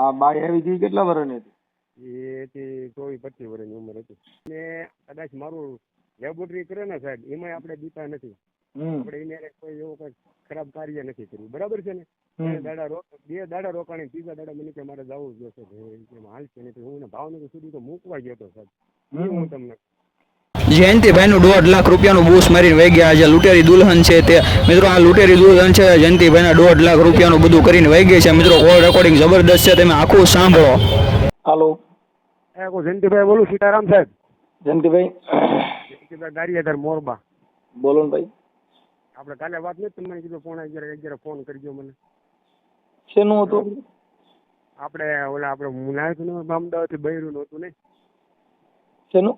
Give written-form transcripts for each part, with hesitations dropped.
આ બાઈ આવી હતી કેટલા વર્ષની હતી? એ હતી 24-25 વર્ષની ઉંમર હતી. ને કદાચ મારું લેબોરેટરી કરે ને સાહેબ, એમાં આપણે દીતા નથી. આપણે એને કોઈ એવું કઈ ખરાબ કાર્ય નથી કર્યું, બરાબર છે ને? 2 દાડા રોકાણી, 3જા દાડા મને કે મારે જવું જ જોશે, હાલ છે ને હું ભાવનગર સુધી તો મૂકવા ગયો હતો સાહેબ. હું તમને જયંતિભાઈ નું 1.5 લાખ રૂપિયાનું બૂસ મારીને વહી ગયા. જે લૂંટેરી દુલ્હન છે તે મિત્રો, આ લૂંટેરી દુલ્હન છે જયંતિભાઈના 1.5 લાખ રૂપિયાનું બધું કરીને વહી ગઈ છે. મિત્રો કોલ રેકોર્ડિંગ જબરદસ્ત છે, તમે આખું સાંભળો. હાલો, જયંતિભાઈ બોલું, સીતારામ સાહેબ. જયંતિભાઈ ગારિયાધાર મોરબા બોલો ને ભાઈ. આપણે કાલે વાત નથી, તમને કીધું 11:30 ફોન કરજો મને. શેનું હતું? આપણે આપણે મુનાયકનું અમદાવાદ થી બૈરું નું હતું ને? શેનું?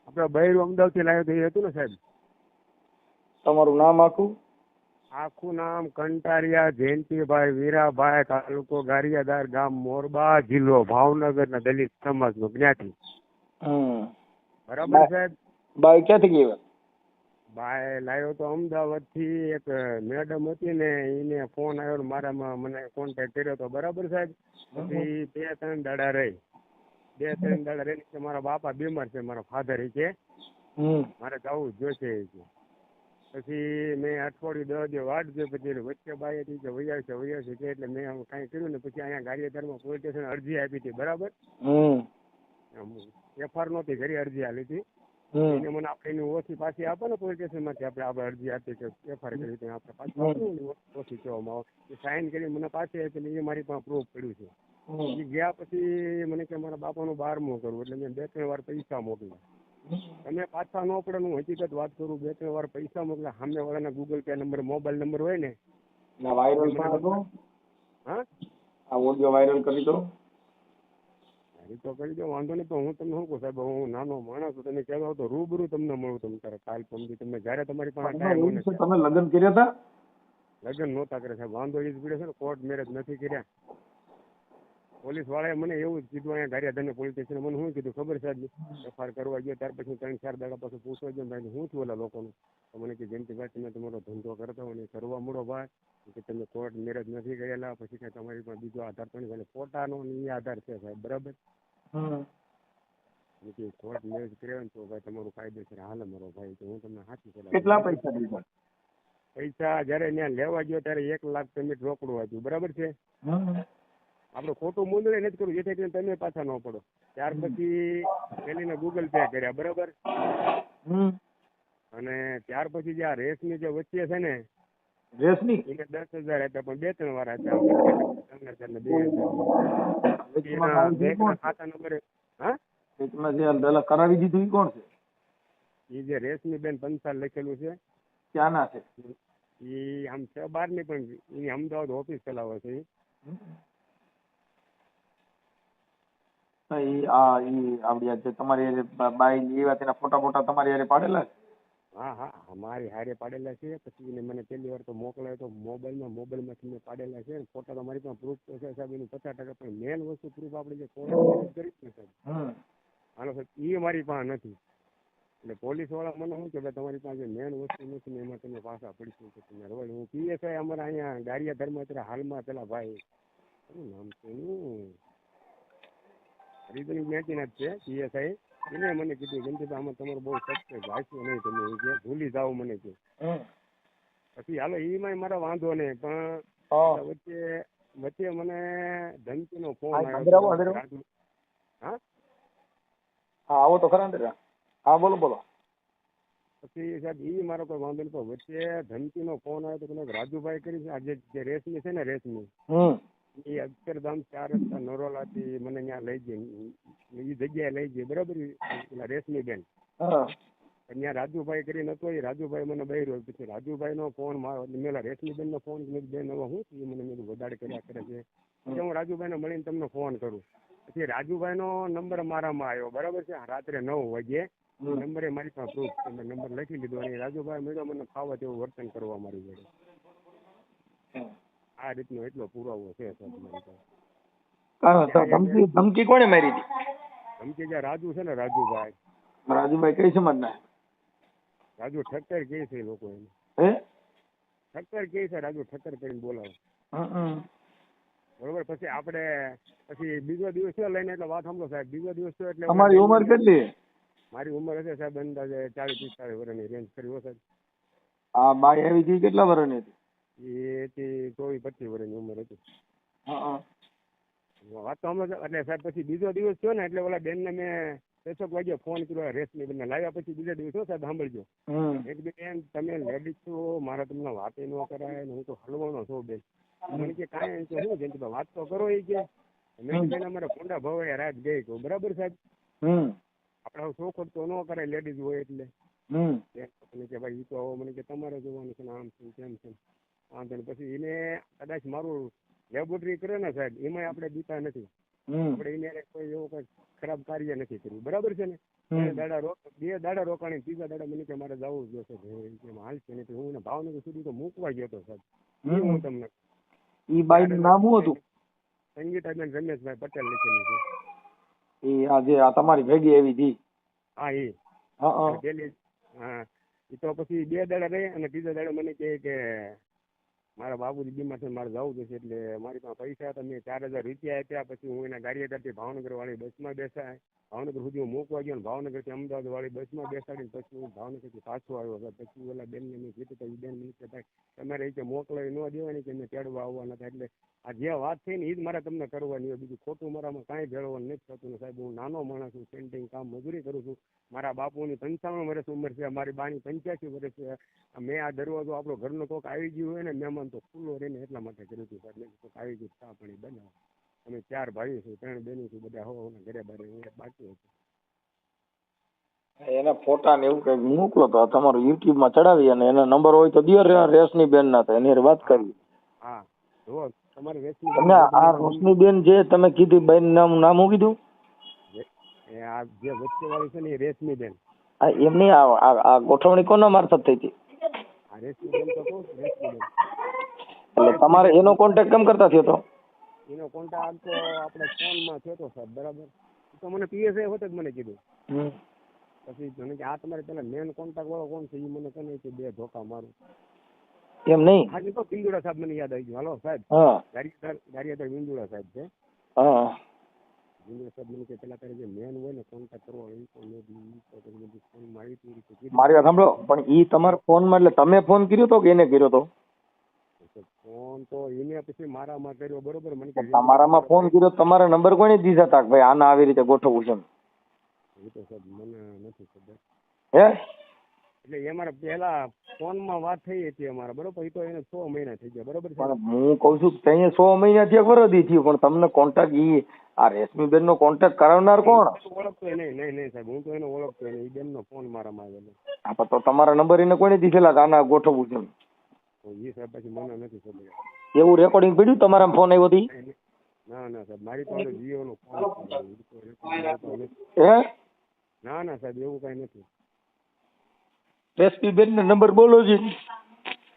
આપણે બૈરું અમદાવાદ થી લાવ્યો એ હતું ને સાહેબ? તમારું નામ આખું? આખું નામ કંટારિયા જયંતિભાઈ વીરાભાઈ, તાલુકો ગારિયાધાર, ગામ મોરબા, જિલ્લો ભાવનગર ના દલિત સમાજ નો જ્ઞાતિ. બરાબર સાહેબ? બાઈ ક્યાંથી ગઈ? બાય લાવ્યો તો અમદાવાદ થી, એક મેડમ હતી ને એને ફોન આવ્યો, મારામાં મને કોન્ટેક્ટ કર્યો હતો, બરાબર સાહેબ? પછી 2-3 દાડા રહી, 2-3 દાડા રહી કે મારા બાપા બીમાર છે, મારા ફાધર કે મારે જવું જ જોઈશે. પછી મેં અઠવાડિયું 10 દિવસ વાટ જોઈ, પછી વચ્ચે બાઈ હતી કે વૈયા છે કે, એટલે મેં કાંઈ કર્યું ને પછી અહીંયા ગારિયાધારમાં પોલીસ સ્ટેશન અરજી આપી હતી, બરાબર? FR નહોતી કરી, અરજી આપી હતી. એને મને આપણે એની ઓછી પાછી આપે ને પોલીસ સ્ટેશન માંથી, આપણે અરજી આપી કે FR કરી હતી, આપણે પાછી ઓછી કહેવામાં આવે, સાઇન કરી મને પાછી આપી, એ મારી પાસે પ્રૂફ પડ્યું છે. એ ગયા પછી મને કે મારા બાપાનું 12મું કરવું, એટલે મેં 2-3 વાર પૈસા મોકલ્યા. તમે પાછા ન પડે, હું હકીકત વાત કરું, 2-3 વાર પૈસા મોકલ્યા. સામે વાળાના Google pay number, mobile number હોય ને, વાયરલ હા આ ઓડિયો વાયરલ કરી દો. તો કરી દો, વાંધો નહીં. તો હું તમને શું કહું સાહેબ, હું નાનો માણસ છું, તમે કહેવા તો રૂબરૂ તમને મળું. તમે તારે કાલ પમદી તમને જયારે તમારી પાસે ટાઈમ હોય. તમે લગ્ન કર્યા હતા? લગ્ન નહોતા કર્યા સાહેબ, વાંધો એ જ પડ્યો છે ને, કોર્ટ મેરેજ નથી કર્યા. પોલીસ વાળાએ મને એવું જ કીધું, અહીંયા ગારિયાધાર પોલીસ સ્ટેશન મને શું કીધું ખબર સાહેબ? FR કરવા ગયો ત્યાર પછી 3-4 દાડા પછી પૂછવા ગયો, ભાઈ હું છું ઓલા લોકોનું, તો મને કે જયંતિભાઈ તમે તમારો ધંધો કરતા હોય ને કરવા મળો ભાઈ, કે તમે કોર્ટ મેરેજ નથી કરેલા, પછી કઈ તમારી પાસે બીજો આધાર પણ નહીં, ફોટાનો એ આધાર છે સાહેબ, બરાબર? કોર્ટ મેરેજ કર્યા ને તો ભાઈ તમારું કાયદેસર હાલ મારો ભાઈ, તો હું તમને સાચું કરું. કેટલા પૈસા દીધા? પૈસા જયારે ત્યાં લેવા ગયો ત્યારે 1 લાખ પેમેન્ટ રોકડું આપ્યું, બરાબર છે? આપણે ખોટું મૂંદડે નથી કરવું, જેથી કરીને તમે પાછા ન પડો. ત્યાર પછી પેલીને ગૂગલ પે કર્યા, બરાબર? અને ત્યાર પછી જે આ રેસની જે વચ્ચે છે ને, રેસની એને 10,000 આપ્યા, પણ 2-3 વાર આપ્યા, 15,000 ખાતા નંબર. હા, કરાવી દીધું એ કોણ છે? એ જે રેશમી બેન પંચાલ લખેલું છે, ક્યાંના છે? એ આમ છે 12ની, પણ એની અમદાવાદ ઓફિસ ચલાવે છે. તમારી બાઈ એવા તેના ફોટા તમારી હારે પાડેલા છે? હા, મારી હારે પાડેલા છે. પછી એને મને પહેલી વાર તો મોકલાયો તો મોબાઈલમાંથી મેં પાડેલા છે. ફોટા તો મારી પાસે પ્રૂફ તો છે સાહેબ, એનું 50%. પણ મેન વસ્તુ પ્રૂફ આપણે જે કોર્ટ કરી છે સાહેબ, હાલો સાહેબ, એ મારી પાસે નથી. એટલે પોલીસ વાળા મને શું કે તમારી પાસે મેન વસ્તુ નથી ને એમાં તમે પાછા પડીશું કે તમે રવાય. હું PSI અમારા અહીંયા ગારિયાધારમાં અત્યારે હાલમાં પેલા ભાઈ શું નામ છે એનું, રીઝનિંગ મેચિંગ જ છે PSI, એને મને કીધું જયંતિભાઈ આમાં તમારું બહુ સક્સેસ વાંચ્યું નહીં, તમે એ કે ભૂલી જાઓ મને કે. પછી હાલો એમાં મારા વાંધો નહીં, પણ વચ્ચે મને ધમકીનો ફોન આવ્યો. હા આવો તો ખરા. હા બોલો. પછી સાહેબ એ મારો કોઈ વાંધો નહીં, પણ વચ્ચે ધમકીનો ફોન આવ્યો તો રાજુભાઈ કરી છે, આજે જે રેશમી છે ને, રેશમી એ અક્ષરધામ 4 રસ્તા નરોલાથી મને ત્યાં લઈ જઈ, એ જગ્યાએ લઈ જઈ, બરાબર? રેશમી બેન ત્યાં રાજુભાઈ કરીને હતો, એ રાજુભાઈ મને બહેર્યો. પછી રાજુભાઈ નો ફોન મેલા રેશમી બેન નો ફોન બેન હવે હું મને મેં વધારે કર્યા કરે છે, પછી હું રાજુભાઈ ને મળીને તમને ફોન કરું. પછી રાજુભાઈ નો નંબર મારામાં આવ્યો, બરાબર છે? રાત્રે 9 વાગ્યે નંબરે મારી પાસે પ્રૂફ છે, મેં નંબર લખી લીધો, અને રાજુભાઈ મળ્યો મને ફાવત એવું વર્તન કરવા મારી જોડે. આ રીતનો એટલો પુરાવો છે સાહેબ. ધમકી કોને મારી હતી? ધમકી જે રાજુ છે ને, રાજુભાઈ કઈ સમાજના? રાજુ ઠક્કર કે છે લોકો એને, ઠક્કર કે છે, રાજુ ઠક્કર કરીને બોલાવે. બરોબર. પછી આપણે પછી બીજો દિવસ છે લઈને એટલે વાત સાંભળો સાહેબ. બીજો દિવસ છે એટલે તમારી ઉંમર કેટલી? મારી ઉંમર હશે સાહેબ અંદાજે 40-45 વર્ષની રેન્જ કરી હો સાહેબ. આ બાઈ આવી હતી કેટલા વર્ષની હતી? એ હતી 24-25 વર્ષની ઉંમર હતી. હા. વાત તો સમજો એટલે સાહેબ પછી બીજો દિવસ થયો ને એટલે ઓલા બેનને મેં 6 વાગ્યા ફોન કર્યો રેશમી બેનને લાવ્યા પછી બીજા દિવસ સાહેબ સાંભળજો. એક બેન તમે લેડીઝ છો મારા તમને વાતે ન કરાય ને હું તો હલવાનો છું બેન. મને કે કાંઈ તો શું છે કે વાત તો કરો એ કે મેં બેન અમારે કોંડા ભવાય રાત ગઈ કહું બરાબર સાહેબ. આપણે શોખ તો ન કરાય લેડીઝ હોય એટલે. મને કે ભાઈ એ તો મને કે તમારે જોવાનું છે ને આમ છે તેમ છે આમ છે. પછી એને કદાચ મારું લેબોરેટરી કરે ને સાહેબ એમાં આપણે દીતા નથી. આપણે એને કોઈ એવું કઈ ખરાબ કાર્ય નથી કર્યું બરાબર છે ને. 2 દાડા રોકાણી 3જા દાડા મને કે મારે જવું જ જોશે હાલ છે નથી. હું ભાવનગર સુધી તો મૂકવા ગયો હતો સાહેબ. હું તમને ઈ બાઈ નું નામ શું હતું? સંગીતાબેન રમેશભાઈ પટેલ લખેલું છે. એ આજે આ તમારી ભેગી એવી હતી? હા એ હા. એ તો પછી 2 દાડા રહી અને 3જા દાડા મને કહે કે મારા બાબુજી બીમાર છે મારે જવું જશે એટલે મારી પાસે પૈસા હતા મેં 4000 રૂપિયા આપ્યા. પછી હું એના ગાડીએદારથી ભાવનગર વાળી બસમાં બેસાય ભાવનગર સુધી હું મૂકવા ગયો ભાવનગરથી અમદાવાદ વાળી બસમાં બેસાડીને પછી હું ભાવનગરથી પાછો આવ્યો. પછી ઓલા બેનને મેં કીધું તો એ બેન મને કે ભાઈ તમારે એ મોકલાવી ન દેવાની કે મેં તેડવા આવવાના હતા. એટલે આ જે વાત થઈ ને એ જ મારે તમને કરવાની હોય. બીજું ખોટું મારામાં કાંઈ ભેળવવાનું નથી થતું ને સાહેબ. હું નાનો માણસ છું પેન્ટિંગ કામ મજૂરી કરું છું. મારા બાપુની 55 વર્ષ ઉંમર છે મારી બાની 85 વર્ષ છે. મેં આ દરવાજો આપણો ઘરનો કોક આવી ગયું હોય ને મહેમાન તો ખુલ્લો રહીને એટલા માટે કર્યું હતું સાહેબ. કોક આવી ગયું ચા પાણી બનાવો. અમે 4 ભાઈઓ છું 3 બહેનો છું બધા હો ઘરે બારે હું બાકી હતું. એના ફોટા ને એવું કઈ મોકલો તો તમારું યુટ્યુબ માં ચડાવી અને એના નંબર હોય તો દિયો રેશમી બેન ના તો એની વાત કરી. હા જો તમારે રેશમી તમે આ રોશની બેન જે તમે કીધી બેન નામ શું કીધું? આ જે વચ્ચે વાળી છે ને એ રેશમી બેન. એમની આ ગોઠવણી કોના મારફત થઈ હતી? આ રેશમી બેન તો કહું રેશમી બેન. એટલે તમારે એનો કોન્ટેક્ટ કેમ કરતા થયો તો? એનો કોન્ટેક્ટ તો આપણે ફોનમાં થયો તો સાહેબ બરાબર. તો મને પીએસઆઈ હોત જ મને કીધું. પછી મને કે આ તમારે પેલા મેન કોન્ટેક્ટ વાળો કોણ છે એ મને કહે કે 2 ધોકા મારું. એમ નહીં. હાજી તો બિંદુડા સાહેબ મને યાદ આવી ગયું. હાલો સાહેબ ગાડીદાર બિંદુડા સાહેબ છે. બિંદુડા સાહેબ મને કે પેલા તારે જે મેન હોય ને કોન્ટેક્ટ કરવો એ તો મેં ફોનમાં આવી રીતે મારી વાત સાંભળો પણ ઈ તમારા ફોનમાં એટલે તમે ફોન કર્યો તો કે એને કર્યો તો? ફોન તો એને પછી મારામાં કર્યો બરોબર. મને કે તમારામાં ફોન કર્યો તમારા નંબર કોને દીધા હતા કે ભાઈ આના આવી રીતે ગોઠવવું છે? એ તો સાહેબ મને નથી ખબર. હે એટલે એ મારા પહેલા ફોનમાં વાત થઈ હતી અમારા બરોબર. એ તો એને 6 મહિના થઈ ગયા બરોબર છે. પણ હું કઉ છું કે 6 મહિના થયા વરદી થયું પણ તમને કોન્ટેક્ટ ઈ આ રેશમી બેન નો કોન્ટેક્ટ કરાવનાર કોણ? ઓળખતો નહીં સાહેબ. હું તો એને ઓળખતો નહીં. એ બેન નો ફોન મારામાં આવેલો. હા તો તમારા નંબર એને કોને દીધેલા કે આના ગોઠવવું છે? એ સાહેબ પછી મને નથી ખબર. એવું રેકોર્ડિંગ પડ્યું તમારા ફોન આવ્યો હતી? ના સાહેબ મારી પાસે જીઓ નો ફોન. હે ના સાહેબ એવું કઈ નથી. રેશમી બેન નો નંબર બોલો જી.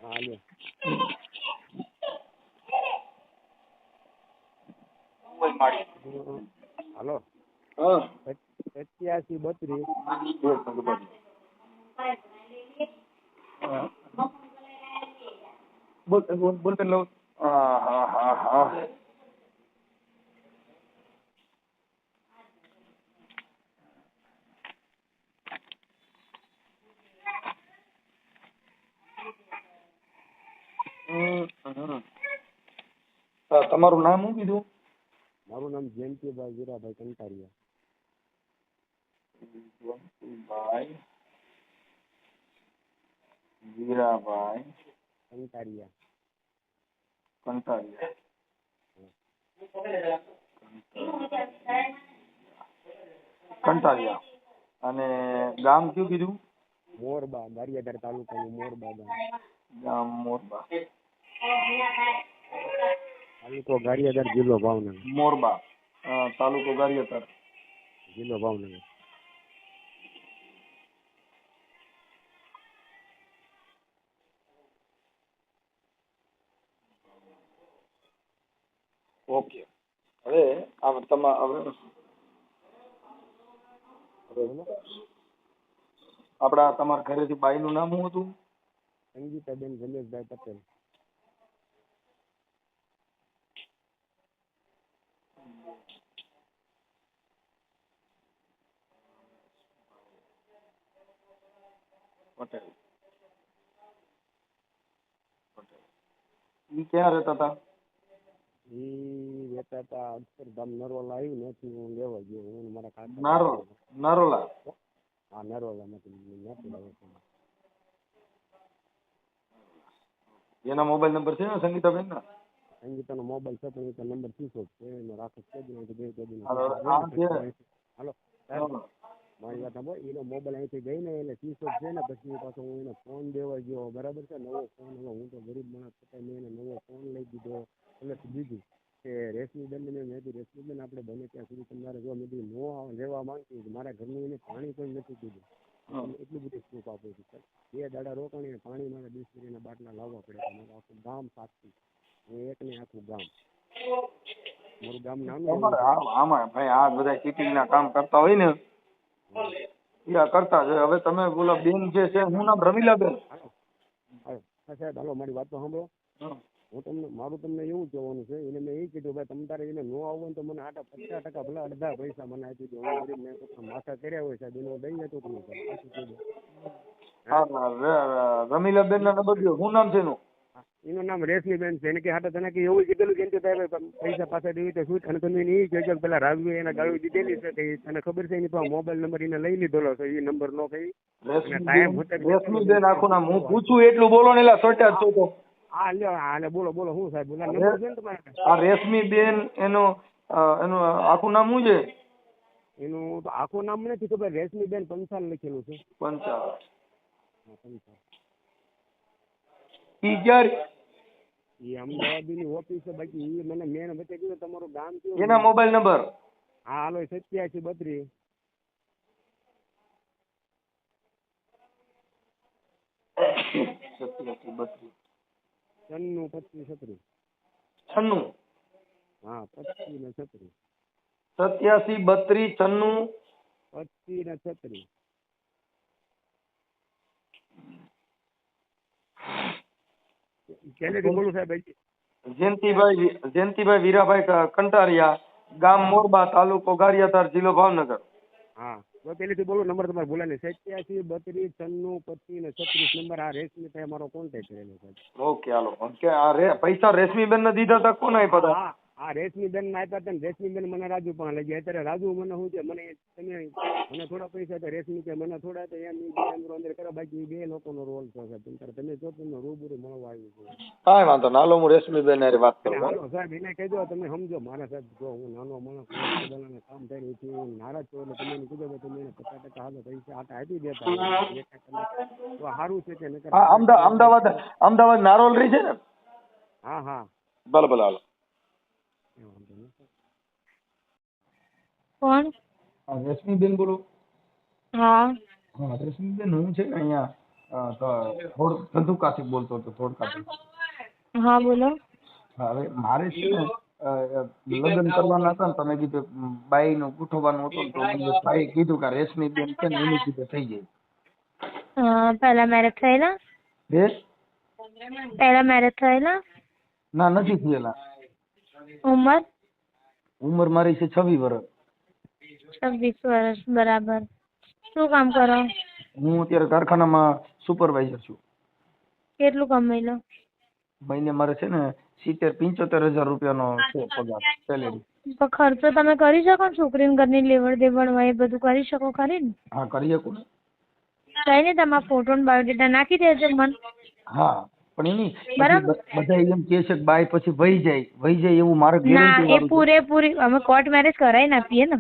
હા લ્યો. હાલો. 8732. બોલ પેલો. હા. તમારું નામ શું કીધું? મારું નામ જયંતિભાઈ વીરાભાઈ કંટારિયા. જયંતિભાઈ વીરાભાઈ કંટારિયા. કંટારિયા. અને ગામ કયું કીધું? મોરબા ગારિયાધાર તાલુકાનું મોરબા ગામ મોરબા. તાલુકો ગારિયાધાર જિલ્લો ભાવનગર. મોરબા તાલુકો ગારિયાધાર જિલ્લો ભાવનગર. ઓકે. હવે આપડા તમારા ઘરેથી બાઈ નું નામ શું હતું? સંગીતાબેન રમેશભાઈ પટેલ. પટેલ. ઈ ક્યાં રહેતા હતા? ઈ રહેતા હતા અક્ષરધામ નરોલા આવ્યું નથી, હું લેવા ગયો, હું ને મારા કાકા. નરોલા. હા, નરોલા નથી લેવા. એના મોબાઈલ નંબર છે ને સંગીતાબેન ના? સંગીતાનો મોબાઈલ છે પણ એ નંબર સ્વિચ ઓફ છે, એનો રાખો છે જ નહીં. હાલો મારી વાત સાંભળો, એનો મોબાઈલ અહીંથી ગઈ ને એટલે સ્વિચ ઓફ છે ને, પછી પાછો હું એને ફોન દેવા ગયો, બરાબર છે, નવો ફોન. હવે હું તો ગરીબ માણસ છતાં મેં એને નવો ફોન લઈ દીધો. એટલે બીજું કે રેશમીબેન ને મેં કીધું, રેશમીબેન આપણે બને ત્યાં સુધી તમારે જો મેં કીધું નો રહેવા માંગતી, મારા ઘરનું એને પાણી પણ નથી પીધું, એટલું બધું પ્રૂફ આપું છું. 2 દાડા રોકાણી પાણી મારે 20 લીટરના બાટલા લાવવા પડે, મારું આખું ગામ સાચું, હું એક ને આખું ગામ, મારું ગામ નાનું. આમાં ભાઈ આ બધા ચીટિંગ ના કામ કરતા હોય ને કરતા છે. હવે તમે બોલો બેન છે શું નામ? રમીલાબેન. સાહેબ હાલો મારી વાત તો સાંભળો. હું તમને એવું કહેવાનું છે, એને મેં એ કીધું ભાઈ તમે તારે એને નો આવવું ને તો મને 50% ભલે અડધા પૈસા મને આપી દો, હું ગરીબ મેં માથા કર્યા હોય સાહેબ, એનો દઈ જતો તમે રમીલાબેન ના નંબર દો. શું નામ છે એનું? એનું નામ રેશમીબેન છે. એને કે હાટે તને કે એવું કીધેલું કે પૈસા પાછા દેવી તો શું, અને તમે એ કહેજો પેલા રાજુ એને ગાળું દીધેલી છે કે તને ખબર છે એની પાસે મોબાઈલ નંબર એને લઈ લીધેલો છે, એ નંબર નો કહી રેશમીબેન આખું નામ હું પૂછું એટલું બોલો ને, એલા સોટા છો તો. હા લ્યો બોલો શું સાહેબ બોલા નંબર છે ને તમારે? આ રેશમીબેન એનું આખું નામ શું છે? એનું તો આખું નામ નથી ખબર, રેશમીબેન પંચાલ લખેલું છે. પંચાલ. ઈ ક્યારે? એ અમદાવાદની ઓફિસ છે, બાકી એ મને મેન વચ્ચે કીધું તમારું ગામ કયું? એના મોબાઈલ નંબર? હા હાલો 8732 95 96. હા 25 ને 36. 87 32 96 25 ને 36. ક્યાંથી બોલું સાહેબ? જયંતિભાઈ વીરાભાઈ કંટારિયા, ગામ મોરબા, તાલુકો ગારિયાધાર, જિલ્લો ભાવનગર. હા તો પેલેથી બોલો નંબર તમારે બોલાને 87 32 96 25 ને 36 નંબર. આ રેશમી મારો કોન્ટેક્ટ કરેલો છે. ઓકે હાલો. આ પૈસા રેશમીબેન ને દીધા હતા કોને આપ્યા હતા? હા રેશમીબેન ને આપ્યા હતા ને રેશમીબેન મને રાજુ પણ લઈ ગયા. અત્યારે રાજુ મને શું છે, મને થોડા પૈસા હતા, રેશમી કે મને થોડા હતા, એમ અંદર કરે, બાકી 2 લોકોનો રોલ છે. તમે જો તમને રૂબરૂ મળવા આવ્યું છે. કાંઈ વાંધો ના, હાલો હું રેશમીબેન હારે વાત કરું. હાલો સાહેબ એને કહેજો, તમે સમજો મારા સાહેબ, જો હું નાનો માણસ કામ થઈ રહ્યું નારાજ છું, એટલે તમે એને કીધો કે તમે એને 50% હાલો પૈસા આટા આપી દેતા તો સારું છે કે અમદાવાદ નારોલ રહી છે ને? હા ભલે હાલો. કોણ? રેશમીબેન બોલો? હા રેશમીબેન હું છે ને અહીંયા ધંધુકાથી બોલતો હતો, ધોળકાથી. હા બોલો. હવે મારે છે ને લગ્ન કરવાના હતા ને, તમે કીધું બાઈ નું ગોઠવવાનું હતું ને, તો મને ભાઈ કીધું કે રેશમીબેન છે ને એની કીધું થઈ જાય. પહેલા મેરેજ થયેલા? પહેલા મેરેજ થયેલા? ના નથી થયેલા. ઉંમર મારી છે 26 વર્ષ. 26 વર્ષ, બરાબર. શું કામ કરો? હું અત્યારે કારખાનામાં સુપરવાઇઝર છું. કેટલું કમાઈ લો? મહિને મારે છે ને 70-75 હજાર રૂપિયાનો છે પગાર, સેલેરી. તો ખર્ચો તમે કરી શકો ને, છોકરીને ઘરની લેવડ દેવડ હોય એ બધું કરી શકો ખરી ને? હા કરી શકું ને. કઈ નહીં, તમારા ફોટો ને બાયોડેટા નાખી દેજો મને. હા પણ એની બધા એમ કે છે કે બાય પછી વહી જાય એવું મારે ના, ગેરંટી એ પૂરેપૂરી અમે કોર્ટ મેરેજ કરાવીને આપીએ ને.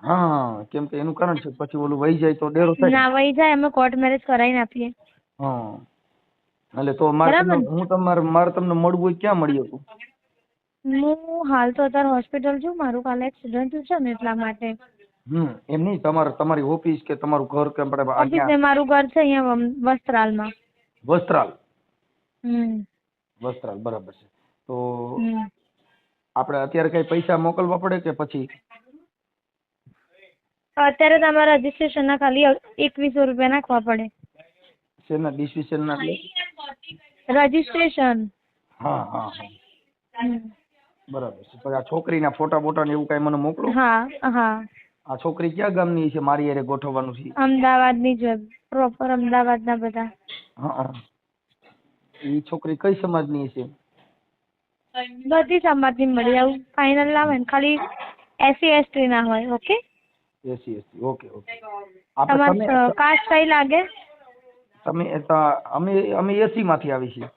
હા કેમ કે એનું કારણ છે પછી ઓલું વહી જાય તો ડેરો થાય. ના વહી જાય, અમે કોર્ટ મેરેજ કરાવીને આપીએ. હા એટલે તો મારે તમને મળવું હોય ક્યાં મળી શકું? હું હાલ તો અત્યારે હોસ્પિટલ છું, મારું કાલે એક્સિડન્ટ થયું છે ને એટલા માટે. એમ નહીં, તમારી ઓફિસ કે તમારું ઘર કે ઓફિસ ને મારું ઘર છે અહીંયા વસ્ત્રાલમાં. વસ્ત્રાલ? વસ્ત્રાલ બરાબર છે. તો આપણે અત્યારે કઈ પૈસા મોકલવા પડે કે પછી? અત્યારે તમારા રજીસ્ટ્રેશન ના ખાલી 2100 રૂપિયા નાખવા પડે. શેના ડિસિઝન ના? રજીસ્ટ્રેશન. હા. બરાબર છે. પછી આ છોકરીના ફોટા બોટા ને એવું કઈ મને મોકલો. હા હા આ છોકરી ક્યાં ગામની છે? મારી હારે ગોઠવવાનું છે. અમદાવાદની જ પ્રોપર અમદાવાદના બધા. હા. એ છોકરી કઈ સમાજની છે? બધી સમાજની મળી આવું ફાઇનલ ના હોય ને, ખાલી SC ST ના હોય. ઓકે એસી. ઓકે. આપણે તમારે કાસ્ટ કઈ લાગે? અમે એસી માંથી આવી છીએ.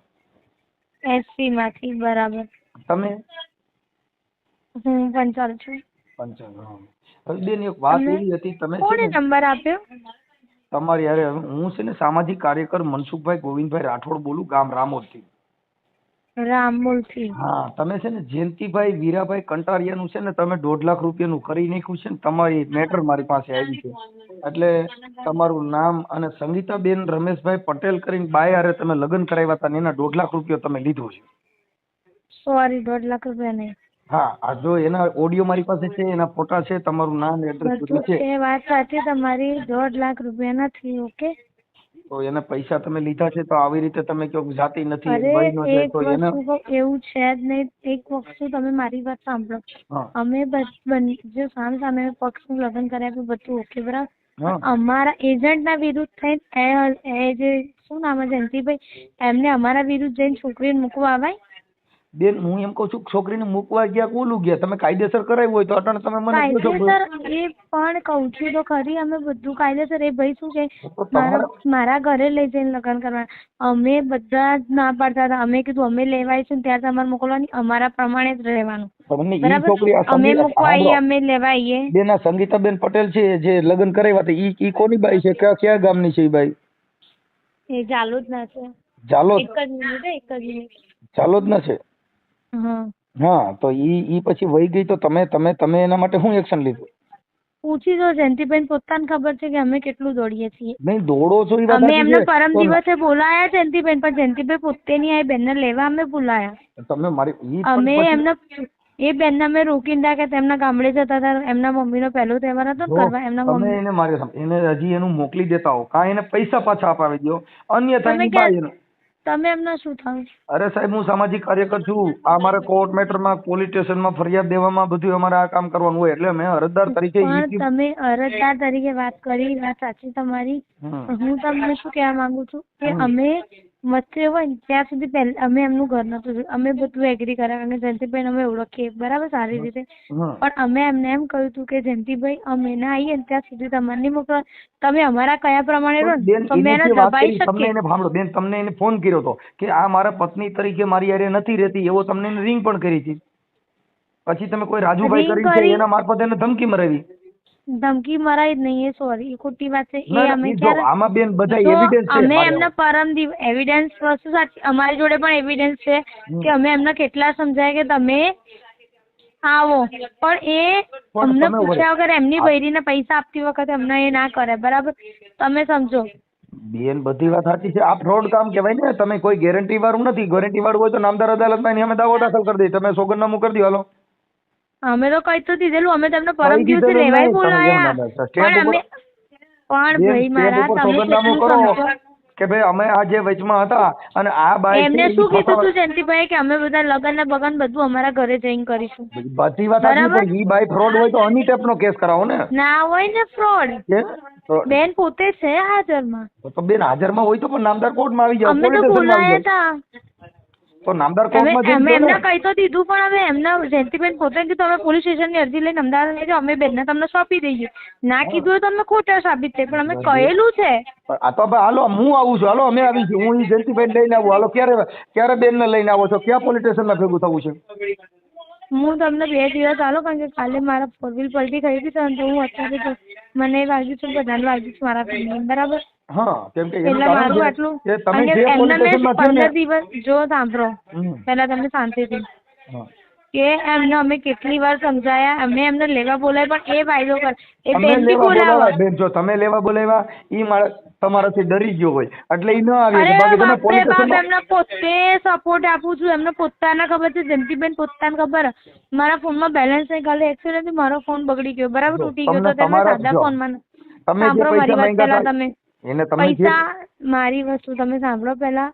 SC માંથી. બરાબર. તમે? હું પંચાલ છું. પંચાલ. હવે બેન એક વાત તમે? એવી હતી, તમે છે કોણે ને નંબર આપ્યો? તમારી હારે હું છે ને સામાજિક કાર્યકર મનસુખભાઈ ગોવિંદભાઈ રાઠોડ બોલું, ગામ રામોદથી. રામોલથી. હા, તમે છે ને જયંતિભાઈ વીરાભાઈ કંટારિયાનું છે ને તમે 1.5 લાખ રૂપિયાનું કરી નાખ્યું છે ને, તમારી મેટર મારી પાસે આવી છે. એટલે તમારું નામ અને સંગીતાબેન રમેશભાઈ પટેલ કરીને બાય હારે તમે લગ્ન કરાવ્યા હતા ને એના 1.5 લાખ રૂપિયા તમે લીધો છે. સોરી, 1.5 લાખ રૂપિયા નહીં. હા, આ જો એના ઓડિયો મારી પાસે છે, એના ફોટા છે, તમારું નામ એડ્રેસ બધું છે. એ વાત સાચી તમારી, 1.5 લાખ રૂપિયા નથી. ઓકે. તો એના પૈસા તમે લીધા છે તો આવી રીતે તમે કહો જાતિ નથી, અરે વય ન જાય એક તો એને. વસ્તુ એવું છે જ નહીં. એક વસ્તુ તમે મારી વાત સાંભળો. હા. અમે જો સામે પક્ષનું લગ્ન કર્યા બધું ઓકે બરાબર. હા. અમારા એજન્ટના વિરુદ્ધ થઈને એ જે શું નામ છે જયંતિભાઈ, એમને અમારા વિરુદ્ધ જઈને છોકરીને મૂકવા આવાય? બેન હું એમ કહું છું છોકરીને મૂકવા ગયા કોલું ગયા, તમે કાયદેસર કરાવ્યું હોય તો અટણ તમે મને કહો છો. કાયદેસર એ પણ કહું છું તો ખરી, અમે બધું કાયદેસર. એ ભાઈ શું છે, તો તમારા મારા ઘરે લઈ જઈને લગ્ન કરવા. અમે બધા જ ના પાડતા હતા. અમે કીધું અમે લેવાય છે ત્યાં તમારે મોકલવાની, અમારા પ્રમાણે જ રહેવાનું. તમને ઈ બરાબર. છોકરી આ અમે સંગીતા મૂકવા આવીએ, અમે લેવા આવીએ. બેન આ સંગીતાબેન પટેલ છે જે લગ્ન કરાવ્યા હતા, ઈ કોની બાઈ છે? કયા ગામની છે ઈ બાઈ? એ ચાલુ જ ના છે. ચાલો એક જ મિનિટ. ચાલો જ ના છે. હા. હા, તો ઈ પછી વહી ગઈ તો તમે એના માટે શું એક્શન લીધું? પૂછી જો જયંતિભાઈ, પોતાને ખબર છે કે અમે કેટલું દોડીએ છીએ. નહીં દોડો છો ઈ વાત અમે સાચી એમને છે. પરમ તો દિવસે બોલાયા જયંતિભાઈ, પણ જયંતિભાઈ પોતે નહીં આવી. બેનને લેવા અમે બોલાયા. તમે મારી ઈ અમે પણ એમના એ બેનને અમે રોકી ના કે તેમના ગામડે જતા હતા. એમના મમ્મીનો પહેલો તહેવાર હતો ને કરવા. એમના તમે મમ્મી એને મારી એને હજી એનું મોકલી દેતા હો, કાં એને પૈસા પાછા અપાવી દો, અન્યથા તમે એની બાઈ એનું. તમે એમના શું થાવ? અરે સાહેબ હું સામાજિક કાર્યકર છું. આ મારે કોર્ટ મેટરમાં પોલીસ સ્ટેશનમાં ફરિયાદ દેવામાં બધું અમારે આ કામ કરવાનું હોય. એટલે મેં અરજદાર તરીકે પણ તમે અરજદાર તરીકે વાત કરી, વાત સાચી તમારી. હું તમને શું કહેવા માંગુ છું કે અમે વચ્ચે હોય ને ત્યાં સુધી અમે એમનું ઘર નતું જોયું. અમે બધું એગ્રી કર્યા અને જયંતિભાઈ અમે ઓળખીએ બરાબર સારી રીતે. પણ અમે એમને એમ કહ્યું હતું કે જયંતિભાઈ અમે ના આવીએ ને ત્યાં સુધી તમારે નહીં મોકલો. તમે અમારા કયા પ્રમાણે રહો ને તો અમે એને દબાઈ શકીએ. બેન તમને એને ફોન કર્યો હતો કે આ મારા પત્ની તરીકે મારી હારે નથી રહેતી, એવો તમને એને રિંગ પણ કરી હતી. પછી તમે કોઈ રાજુભાઈ કરીને છે એના મારફત એને ધમકી મરાવી. ધમકી મરાઈ જ નહીં, એ સોરી, એ ખોટી વાત છે. એ અમે આમાં બેન બધા એવિડન્સ છે. અમે એમના પરમ દિવસ એવિડન્સ વસ્તુ સાચી, અમારી જોડે પણ એવિડન્સ છે કે અમે એમને કેટલા સમજાય કે તમે આવો, પણ એ અમને પૂછ્યા વગર એમની બૈરીને પૈસા આપતી વખતે અમને એ ના કરે. બરાબર, તમે સમજો. બેન બધી વાત સાચી છે. આ ફ્રોડ કામ કહેવાય ને. તમે કોઈ ગેરંટી વાળું નથી. ગેરંટી વાળું હોય તો નામદાર અદાલતમાં એની અમે દાવો દાખલ કરી દઈએ. તમે સોગંદનામું કરી દો. હાલો, અમે તો કઈ તો દીધેલું. અમે તમને પરમ દિવસે લેવાય બોલાયા. પણ ભાઈ મારા તમે કરો કે ભાઈ અમે આ જે વચમાં હતા અને આ બાઈ એમને શું કીધું તું જયંતિભાઈ કે અમે બધા લગન ને બગન બધું અમારા ઘરે જઈને કરીશું. બધી વાત સાચી, પણ ઈ બાઈ ફ્રોડ હોય તો અની ટાઈપનો કેસ કરાવો ને. ના હોય ને ફ્રોડ. બેન પોતે છે હાજરમાં. તો બેન હાજરમાં હોય તો પણ નામદાર કોર્ટમાં આવી જાવ. અમે તો બોલાયા હતા. તો નામદાર કોર્ટમાં અમે એમને કહી તો દીધું, પણ હવે એમના જયંતિબેન પોતે કીધું અમે પોલીસ સ્ટેશનની અરજી લઈને અમદાવાદ લઈ જાઓ, અમે બેનને તમને સોંપી દઈએ. ના કીધું હોય તો અમે ખોટા સાબિત થાય, પણ અમે કહેલું છે. આ તો હાલો હું આવું છું. હાલો અમે આવી છું. હું જયંતિભાઈ લઈને આવું. હાલો ક્યારે બેનને લઈને આવો છો? ક્યાં પોલીસ સ્ટેશનમાં ભેગું થવું છે? હું તમને 2 દિવસ હાલો, કારણ કે કાલે મારા 4 વ્હીલ પલટી થઈ હતી તો હું અત્યારે મને વાગ્યું છે, બધાને વાગ્યું છે મારા ફેમિલી. બરાબર. હા, કેમ કે એટલે મારું આટલું એમને મેં 15 દિવસ જો સાંભળો, પેલા તમને શાંતિથી કે એમને અમે કેટલી વાર સમજાયા, અમે એમને લેવા બોલાય પણ એ વાયદો કર એ બેનથી બોલાવા. બેન જો તમે લેવા બોલાવ્યા ઈ તમારાથી ડરી ગયો હોય એટલે ઈ ન આવી. એમને પોતે સપોર્ટ આપું છું. એમને પોતાને ખબર છે, જયંતિબેન પોતાને ખબર. મારા ફોનમાં બેલેન્સ નહીં, કાલે એક્સિડન્ટ મારો ફોન બગડી ગયો, બરાબર, તૂટી ગયો. તો તમે સાદા ફોનમાં સાંભળો મારી વાત. પેલા તમે પૈસા મારી વસ્તુ તમે સાંભળો. પેલા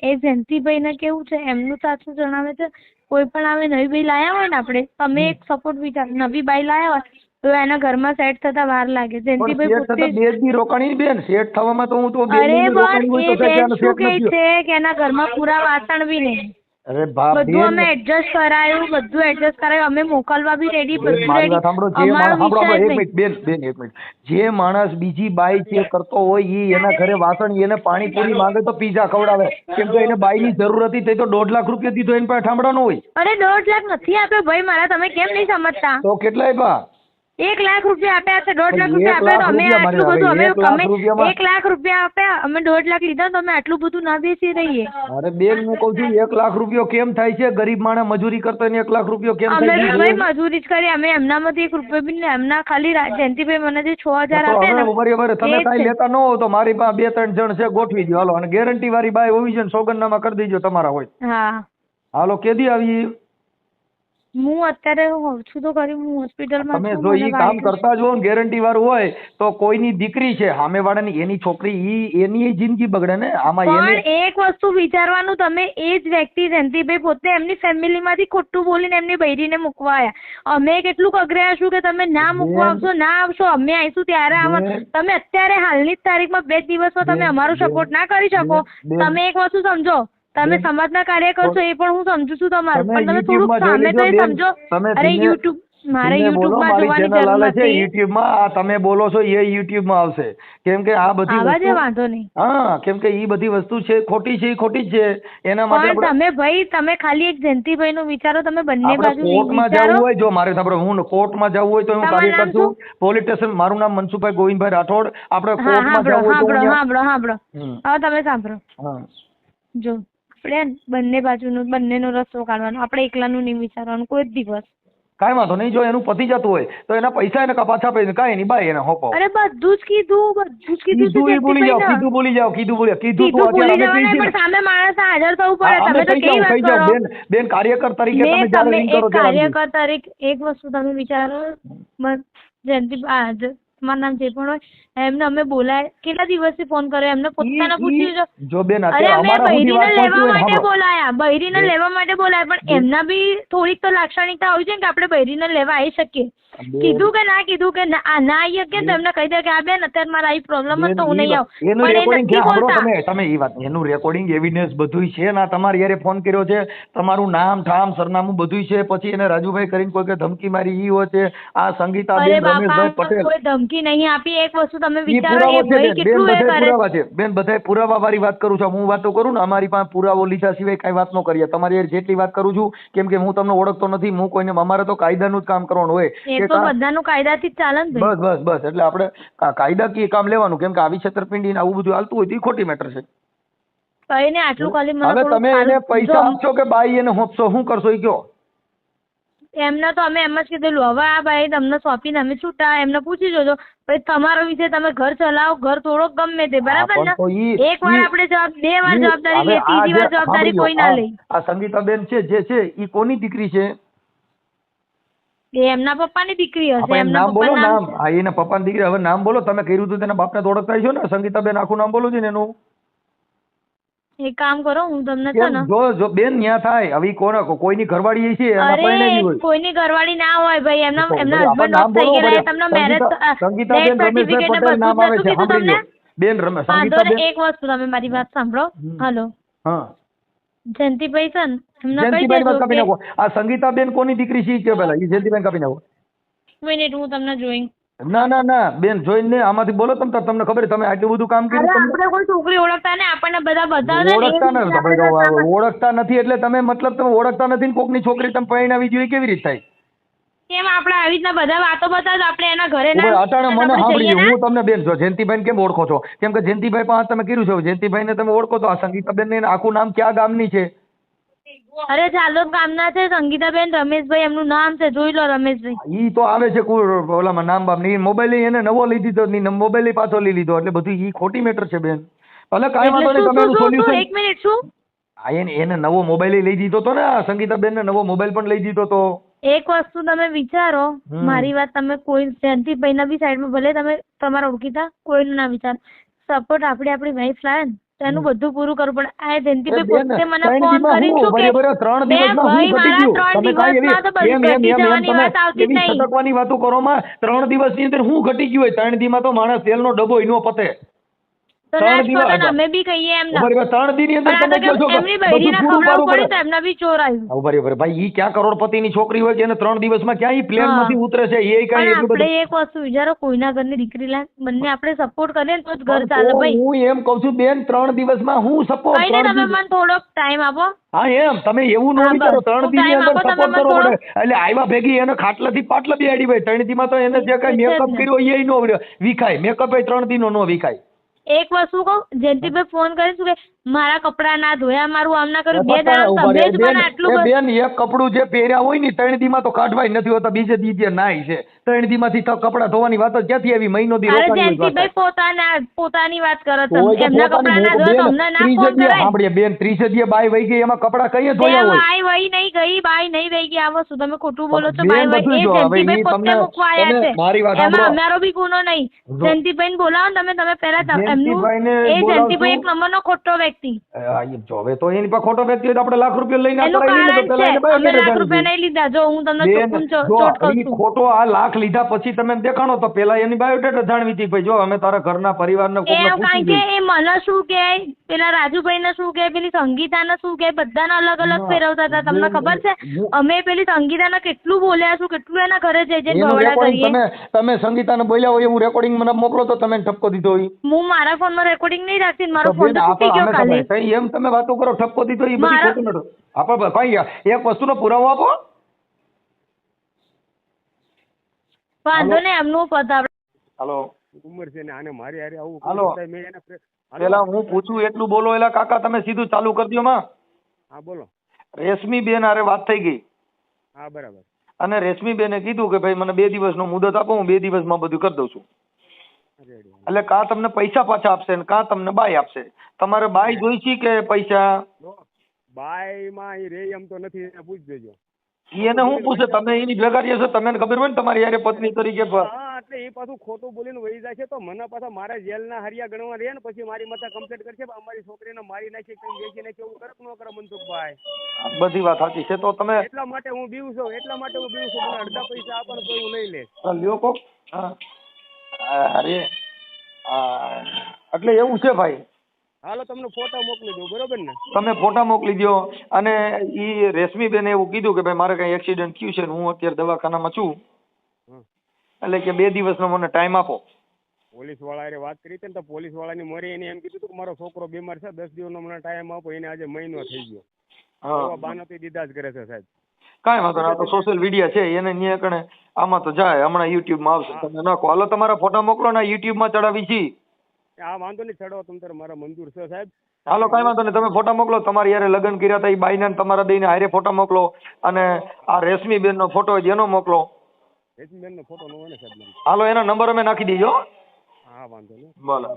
એ જયંતિભાઈ ને કેવું છે એમનું સાચું જણાવે છે. કોઈ પણ આવે નવી બાઈ લાયા હોય ને આપણે, તમે એક સપોર્ટ વિચાર, નવી બાઈ લાયા હોય તો એના ઘરમાં સેટ થતા વાર લાગે. જયંતિભાઈ પોતે બે દી રોકાણી બેન, સેટ થવામાં તો હું તો બે અરે દી બસ રોકાણી હોય એ તો બેન સેટ શું કે નથી. છે કે એના ઘરમાં પૂરા વાસણ બી નહીં. અરે બાપ બધું અમે એડજસ્ટ કરાયું, બધું એડજસ્ટ કરાયું, અમે મોકલવા બી રેડી, બધું મારી વાત સાંભળો, જે રેડી. અમારો માણસ વિષય જ એક નહીં. મિનિટ બેન, એક મિનિટ, જે માણસ બીજી બાઈ ચેક કરતો હોય ઈ એના ઘરે વાસણ, એને પાણીપુરી માંગે તો પીઝા ખવડાવે, કેમ કે એને બાઈ ની જરૂર હતી, તે તો 1.5 લાખ રૂપિયા દીધો, એની પાસે ઠામડા નો હોય. અરે 1.5 લાખ નથી આપ્યો ભાઈ મારા, તમે કેમ નહીં સમજતા? તો કેટલા આપ્યા? 1 લાખ રૂપિયા આપ્યા છે, 1.5 લાખ 1 રૂપિયા આપ્યા તો અમે લાખ આટલું બધું, રૂપિયા મારી, અમે 1 લાખ રૂપિયામાં 1 લાખ રૂપિયા આપ્યા, અમે 1.5 લાખ લીધા તો અમે આટલું બધું ના બેસી રહીએ. અરે બેન હું કઉ છું 1 લાખ રૂપિયો કેમ થાય છે? ગરીબ માણસ મજૂરી કરતો એને 1 લાખ રૂપિયો કેમ અમે થાય ભાઈ છે? મજૂરી જ કરી, અમે એમનામાંથી 1 રૂપિયો બી નહીં, એમના ખાલી જયંતિભાઈ મને જે 6000 તો આપ્યા હવે બરાબર, તમે એ જ કાંઈ છે. લેતા ન હો તો મારી પાસે 2-3 જણ છે, ગોઠવી દો હાલો, અને ગેરંટી વાળી બાઈ હોવી જોઈએ ને સોગંદનામા કરી દેજો તમારા હોય. હા હાલો કેદી આવી? હું અત્યારે હોઉં છું તો ખરી, હું હોસ્પિટલમાં તમે છું. જો મને ઈ કામ વાઈટ કરતા જ હો ને ગેરંટી વાળું હોય તો કોઈની દીકરી છે સામે વાળાની, એની છોકરી, ઈ એની જિંદગી બગડે ને. આમાં એને પણ એક વસ્તુ વિચારવાનું, તમે એ જ વ્યક્તિ જયંતિભાઈ પોતે એમની ફેમિલીમાંથી ખોટું બોલીને એમની બૈરીને મૂકવા આવ્યા. અમે કેટલું અઘરાશું કે તમે ના મૂકવા આવશો, ના આવશો, અમે આવીશું ત્યારે આવવા. તમે અત્યારે હાલની જ તારીખમાં 2 દિવસમાં તમે અમારો સપોર્ટ ના કરી શકો. તમે એક વસ્તુ સમજો, તમે સમાજના કાર્ય કરશો એ પણ હું સમજુ છું તમારું, પણ તમે થોડુંક સામે તો સમજો. અરે યુટ્યુબ, મારે યુટ્યુબમાં જોવાની જરૂર નથી. યુટ્યુબમાં આ તમે બોલો છો એ યુટ્યુબમાં આવશે, કેમ કે આ બધી આવા જે વસ્તુ, વાંધો નહીં. હા, કેમ કે ઈ બધી વસ્તુ છે ખોટી છે, ઈ ખોટી જ છે. એના માટે પણ તમે ભાઈ, તમે ખાલી એક જયંતિભાઈ નું વિચારો, તમે બંને આપણે બાજુ કોર્ટમાં વિચારો. જવું હોય, જો મારે સાંભળો, હું કોર્ટમાં જવું હોય તો હું તમારું કાર્ય નામ કરશું. પોલીસ સ્ટેશન, મારું નામ મનસુખભાઈ ગોવિંદભાઈ રાઠોડ. આપણે હા, કોર્ટમાં સાંભળો જવું હોય તો સાંભળો અહીંયા- સાંભળો સાંભળો, હવે તમે સાંભળો. હા. જો આપણે બંને બાજુનું, બંનેનો રસ્તો કાઢવાનો, આપણે એકલાનું નહીં વિચારવાનું કોઈ જ દિવસ. કાંઈ વાંધો નહીં, જો એનું પતી જતું હોય તો એના પૈસા એને પાછા આપે, કાંઈ નહીં, બાય એને હોપો. અરે બધું જ કીધું, બધું જ કીધું કીધું એ ભૂલી જાઓ, જયંતિભાઈને. કીધું ભૂલી જાઓ, કીધું ભૂલી કીધું કીધું તું ભૂલી અત્યારે અમે જવાના, કહી પણ સામે માણસ હાજર થવું પડે. અમે તમે તો કહી કેવી જાઓ, વાત કરો? બેન, બેન કાર્યકર તરીકે તમે મેં જ્યારે તમે રિંગ કરો એક ત્યારે આવજો. કાર્યકર તરીકે એક વસ્તુ તમે વિચારો, જયંતિ તમારું નામ જે પણ હોય એમને અમે બોલાય, કેટલા દિવસથી ફોન કર્યો એમને, પોતાને પૂછ્યું છે. જો બેન અરે અત્યારે અમે અમારા સુધી બૈરીને વાત લેવા પહોંચી હોય ને, માટે સાંભળો. બોલાયા, બૈરીને લેવા માટે બોલાયા, પણ એમના બી થોડીક તો લાક્ષણિકતા હોય છે કે આપણે બૈરીને લેવા આવી શકીએ. કીધું કે ના કીધું કે ના આવી શકીએ તો એમને કહી દે કે આ બેન અત્યારે મારા આવી પ્રોબ્લેમ તો હું નહીં આવું, એનું પણ એ રેકોર્ડિંગ નથી બોલતા. તમે એ વાત, એનું રેકોર્ડિંગ એવિડન્સ બધું છે ને, તમારી યારે ફોન કર્યો છે, તમારું નામ ઠામ સરનામું બધું છે, પછી એને રાજુભાઈ કરીને કોઈ કે ધમકી મારી ઈ હોય છે, આ સંગીતાબેન અરે બાપા, રમેશભાઈ પટેલ, કોઈ ધમકી નહીં આપી. એક વસ્તુ તમે ઈ વિચારો, પુરાવો એ છે ભાઈ બેન, કેટલું એ બધાય કરે. પુરાવા છે બેન, બધાય પુરાવા વાળી વાત કરું છું. હું વાતો કરું ને, અમારી પાસે પુરાવો લીધા સિવાય કઈ વાત ન કરીએ. તમારી યારે જેટલી વાત કરું છું, કેમ કે હું તમને ઓળખતો નથી, હું કોઈને, અમારે તો કાયદાનું જ કામ કરવાનું હોય. એ તો બધાનું કાયદાથી જ ચાલે ને ભાઈ. બસ બસ બસ, એટલે આપણે કાયદાકીય કામ લેવાનું, કેમ કે આવી છેતરપિંડી ને આવું બધું હાલતું હોય તો ઈ ખોટી મેટર છે. કઈ ને આટલું ખાલી મને હવે થોડું તમે એને સારું- પૈસા જો, આપશો કે બાઈ એને હોપશો, શું કરશો એ કયો? એમને તો અમે એમ જ કીધેલું, હવે આ ભાઈ તમને સોંપીને અમે છૂટા, એમને પૂછી જોજો. પછી તમારો વિષય, તમે ઘર ચલાવો, ઘર તોડો, ગમે તે, બરાબર ને? એક વાર આપણે જવાબ, 2 વાર જવાબદારી લે, ત્રીજી વાર જવાબદારી કોઈ ના લે. આ સંગીતાબેન છે જે છે ઈ કોની દીકરી છે? એ એમના પપ્પાની દીકરી હશે, આપણે એમના નામ બોલો, પપ્પા નામ. હા, એના પપ્પાની દીકરી. હવે નામ બોલો, તમે કર્યું હતું તેના બાપને તો ઓળખતા છો ને? સંગીતાબેન આખું નામ બોલો છો ને એનું? એક કામ કરો, હું તમને છે ને, જો બેન ન્યા થાય, હવે ઈ કોઈની ઘરવાળી છે, એના પરણેલી અરે હોય. કોઈની ઘરવાળી ના હોય ભાઈ, એમના આપણે હસબન્ડ નામ ઓફ થઈ બોલો, ગયેલા, તમને મેરેજ સંગીતાબેન રમેશભાઈ પટેલ નામ આવે છે, સાંભળી લો. બેન રમેશ, વાંધો ને, સંગીતાબેન. એક વસ્તુ તમે મારી વાત સાંભળો. હલો, હા, જયંતિભાઈ છે ને, એમને કહી જયંતિભાઈ વાત દેજો કાપી કે નાખો. આ સંગીતાબેન કોની દીકરી છે ઈ કહો પહેલા. ઈ જયંતિભાઈ કાપી નાખો. મિનિટ, હું તમને જોઈ. ના બેન, જોઈને આમાંથી બોલો. તમને ખબર છે, તમે આટલું બધું કામ કર્યું, તમને આપણે કોઈ છોકરી ઓળખતા ને, આપણને બધા ઓળખતા નથી. તમે ઓળખતા નથી એટલે તમે, મતલબ તમે ઓળખતા નથી ને કોકની છોકરી તમે પરણાવી જોઈએ, કેવી રીતે થાય? કેમ આપણે આવી રીતના બધા વાતો બતાવે, આપણે એના ઘરે ના અટાણે મને આપણે સાંભળી, જઈએ ના? હું તમને બેન, જો જયંતિભાઈ કેમ ઓળખો છો? કેમ કે જયંતિભાઈ પાસે તમે કર્યું છે. જયંતિભાઈ ને તમે ઓળખો તો આ સંગીતાબેન ને આખું નામ ક્યાં ગામની છે? અરે ચાલોદ ગામના છે, સંગીતાબેન રમેશભાઈ એમનું નામ છે, જોઈ લો રમેશભાઈ. ઈ તો આવે છે ઓલામાં નામ બામ ની. મોબાઈલ એને નવો લઈ દીધો, મોબાઈલ પાછો લઈ લીધો, એટલે બધું ઈ ખોટી મેટર છે બેન. ભલે કાંઈ વાંધો નહીં, તમે એનું સોલ્યુશન. એક મિનિટ, શું? એને નવો મોબાઈલ લઈ દીધો તો ને, સંગીતાબેન ને નવો મોબાઈલ પણ લઈ દીધો તો. એક વસ્તુ તમે વિચારો, મારી વાત તમે કોઈ જયંતિભાઈ ના બી સાઈડમાં, ભલે તમે તમારા ઓળખીતા કોઈનું ના વિચાર, સપોર્ટ આપણે આપણી વાઈફ લાવે ને તો એનું બધું પૂરું કરવું પડે. આ જયંતિભાઈ બેન, પોતે મને ત્રણ ફોન દિવસમાં કરીને હું? શું કે બરાબર, 3 બે દિવસમાં ભાઈ હું ઘટી મારા ગયું? 3 તમે કાંઈ દિવસમાં તો બધી ઘટી જવાની વાત આવતી જ એવી નહીં. સટકવાની વાતો કરો માં 3 દિવસની અંદર હું ઘટી ગયું હોય? 3 દીમાં તો માણસ તેલનો ડબ્બો ઈનો પતે. તો ત્રણ ના જ દિવસ પતે ને, અમે બી કહીએ એમને. બરાબર, 3 દીની અંદર પણ આ તમે તો કહો છો કે કે એમની બધું બૈરીને પૂરું ખવડાવવું પાડવું પડે તો એમને બી ચોર આવ્યું. હા, બરાબર ભાઈ, ઈ ક્યાં કરોડપતિની છોકરી હોય કે એને 3 દિવસમાં ક્યાં ઈ પ્લેન માંથી ઉતરે છે? એ કાંઈ પણ એટલું બધું. આપણે એક વસ્તુ વિચારો, કોઈના ઘરની દીકરી લાગ બંને આપણે સપોર્ટ કરીએ ને તો જ ઘર પણ ચાલે તો ભાઈ. હું એમ કહું છું બેન, 3 દિવસમાં હું સપોર્ટ કઈ નહીં, તમે મને થોડોક ટાઈમ આપો. હા એમ તમે એવું ન હા, વિચારો બસ. 3 હું દી ની time અંદર આપો, સપોર્ટ તમે કરવો મને પડે. એટલે આવ્યા ભેગી એને ખાટલાથી પાટલા બેહાડી ભાઈ 3 દી માં તો એને જે કઈ એ છે જ મેકઅપ ને. કર્યો એ નો વિખાય. મેકઅપ એ 3 દી નો નો વિખાય. એક વસ્તુ કહું, જયંતિભાઈ ફોન કરે શું કે મારા કપડાં ના ધોયા, મારું આમ ના કર્યું. 2 પતા દાડા ઉભા તમે રહે. જ મને આટલું એ બધું. બેન એક કપડું જે પહેર્યા હોય ને 3 દી માં તો કાઢવાય નથી હોતા, બીજે દી જે નાય છે 3 દી માંથી તો કપડા ધોવાની વાત જ ક્યાંથી આવી? મહિનો દી અરે રોકાણી હોય જયંતિભાઈ પોતાની વાત કરો તો તમે. હોય તો એમના પોતાની કપડાં ના મોટું ધોયા તો બેન, અમને ના 30 ફોન દીએ કરાય. સાંભળીએ બેન, 30 દીએ બાય વહી ગઈ, એમાં કપડા કઈ ધોયા હોય? બાય વહી નહીં ગઈ, બાય નહીં વહી ગઈ. આ વસ્તુ તમે ખોટું બોલો છો. બેન, બાય વહી બધું એ જો, હવે જયંતિભાઈ ઈ પોતે તમને- મૂકવા આવ્યા તમે છે. મારી વાત એમાં સાંભળો. અમારો બી ગુનો નહીં. જો. જયંતિભાઈને બોલાવો ને તમે પહેલા એમનું. જયંતિભાઈને એ બોલાવશું. જયંતિભાઈ એક નંબરનો ખોટો વ્યક્તિ. જો હવે તો એની પાસે ખોટો વ્યક્તિ હોય તો આપણે લાખ રૂપિયા લઈને એનું કરાવી લઈએ તો કારણ પેલા છે એને બાય અમે કરી લાખ રૂપિયા નહીં લીધા. જો હું તમને બેન, ચોખ્ખું જો ચોટ કહું ઈ છું. ખોટો આ લાખ લીધા પછી તમે દેખાણો તો પેલા એની બાયોડેટા જાણવી હતી ભાઈ, જો અમે તારા ઘરના પરિવારને કોકને એ પૂછી કારણ કે લઈએ. એ મને શું કહે, પેલા રાજુભાઈને શું કહે, પેલી સંગીતાને શું કહે, બધાને અલગ અલગ ના, ફેરવતા હતા. તમને બેન, ખબર છે હું- અમે પેલી સંગીતાને કેટલું બોલ્યા છું, કેટલું એના ઘરે જઈ જઈને એનું બવડા રેકોર્ડિંગ કરીએ. તમે સંગીતાને બોલ્યા હોય એવું રેકોર્ડિંગ મને મોકલો તો તમે ઠપકો દીધો હોય. હું મારા ફોનમાં રેકોર્ડિંગ નહીં રાખતી. મારો તો ફોન બેન, તો તૂટી ગયો આપણે કાલે. કઈ એમ તમે વાતો કરો ઠપકો દીધો એ બધી મારા- ખોટું નતું. આપણે કઈ એક વસ્તુનો પુરાવો આપો. વાંધો નહીં, એમનું પતા આપણે. હાલો, ઉંમર છે ને આને મારી હારે આવું હાલો. કર્યું, મેં એને પેલા હું પૂછું એટલું બોલો. એલા કાકા તમે સીધું ચાલુ કરી દો માં. હા બોલો. રેશમી બેન હારે વાત થઈ ગઈ હા બરાબર. અને રેશમી બેને કીધું કે ભાઈ મને 2 દિવસનો મુદત આપો, હું 2 દિવસમાં બધું કરી દઉં છું. રેડી. એટલે કાં તમને પૈસા પાછા આપશે ને કાં તમને બાય આપશે. તમારે બાય જોઈશી કે પૈસા? બાય માં ઈ રે એમ તો નથી, એને પૂછી દેજો. એને હું પૂછે? તમે એની ભેગા રહ્યા છો, તમને ખબર હોય ને તમારી યારે પત્ની તરીકે હા એટલે એ પાછું ખોટું બોલીને વહી જાય છે તો મને પાછા મારા જેલના હરિયા ગણવા રહે ને પછી મારી માથે કમ્પ્લેટ કરશે અમારી છોકરીને મારી નાખી કેમ વેચી નાખી, એવું કરે કે ન કરે મનસુખભાઈ? બધી વાત સાચી છે. તો તમે એટલા માટે હું બીવું છું, મને અડધા પૈસા આપવાનું કોઈ હું નહીં લે. લ્યો કોક. હા, અરે હા, એટલે એવું છે ભાઈ. હાલો તમને ફોટા મોકલી દઉં, બરોબર ને? તમે ફોટા મોકલી દો. અને ઈ રેશમી બેને એવું કીધું કે ભાઈ મારે કઈ એક્સિડન્ટ થયું છે ને હું અત્યારે દવાખાનામાં છું, હમ. એટલે કે 2 દિવસનો મને ટાઈમ આપો. પોલીસ વાળા વાત કરી હતી ને તો પોલીસ વાળાની મરી એને એમ કીધું હતું કે મારો છોકરો બીમાર છે, 10 દિવસનો મને ટાઈમ આપો. એને આજે મહિનો થઈ ગયો. હા, બાનોથી દીધા જ કરે છે સાહેબ. કાંઈ વાંધો નહીં. આ તો સોશિયલ મીડિયા છે એને ન્યા કણે આમાં તો જાય. હમણાં યુટ્યુબમાં આવશે, તમે નાખો. હાલો તમારા ફોટા મોકલો ને યુટ્યુબમાં ચડાવી છીએ. આ વાંધો નહીં, ચડો તમ તારે મારા મંજૂર છે સાહેબ. હાલો કાંઈ વાંધો નહીં, તમે ફોટા મોકલો. તમારી યારે લગ્ન કર્યા હતા એ બાઈને ને તમારા દઈને હારે ફોટા મોકલો. અને આ રેશમી બેન નો ફોટો હોય એનો મોકલો. રેશમીબેનનો ફોટો નો હોય ને સાહેબ મારી. હાલો એના નંબર અમે નાખી દઈજો. હા વાંધો નહીં. બોલો.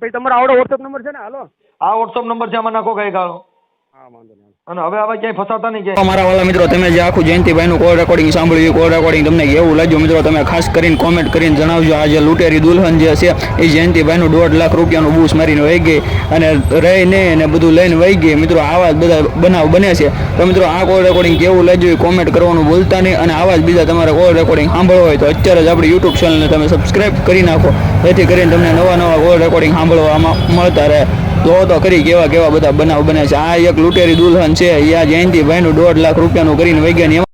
ભાઈ તમારો આવડો વોટ્સઅપ નંબર છે ને? હાલો. આ વોટ્સઅપ નંબર છે, આમાં નાખો કઈ ગાળો. હા વાંધો નહીં. અને હવે આવા ક્યાંય ફસાતા નહીં ક્યાંય. મારા વાલા મિત્રો, તમે જે આખું જયંતિભાઈનું કોલ રેકોર્ડિંગ સાંભળ્યું, કોલ રેકોર્ડિંગ તમને કેવું લાગ્યું મિત્રો, તમે ખાસ કરીને કોમેન્ટ કરીને જણાવજો. આ જે લૂંટેરી દુલ્હન જે છે એ જયંતિભાઈનું 1.5 લાખ રૂપિયાનું બૂસ મારીને વહી ગઈ અને રહીને એને બધું લઈને વહી ગઈ. મિત્રો આવા જ બધા બનાવ બને છે. તો મિત્રો આ કોલ રેકોર્ડિંગ કેવું લાગ્યું એ કોમેન્ટ કરવાનું ભૂલતા નહીં. અને આવા જ બીજા તમારે કોલ રેકોર્ડિંગ સાંભળવા હોય તો અત્યારે જ આપણી યુટ્યુબ ચેનલને તમે સબસ્ક્રાઇબ કરી નાખો, જેથી કરીને તમને નવા કોલ રેકોર્ડિંગ સાંભળવામાં મળતા રહે. તો કરી કેવા બધા બનાવ બને છે. આ એક લૂંટેરી દુલ્હન છે, આ જયંતિભાઈનું 1.5 લાખ રૂપિયાનું કરીને વહી ગયા.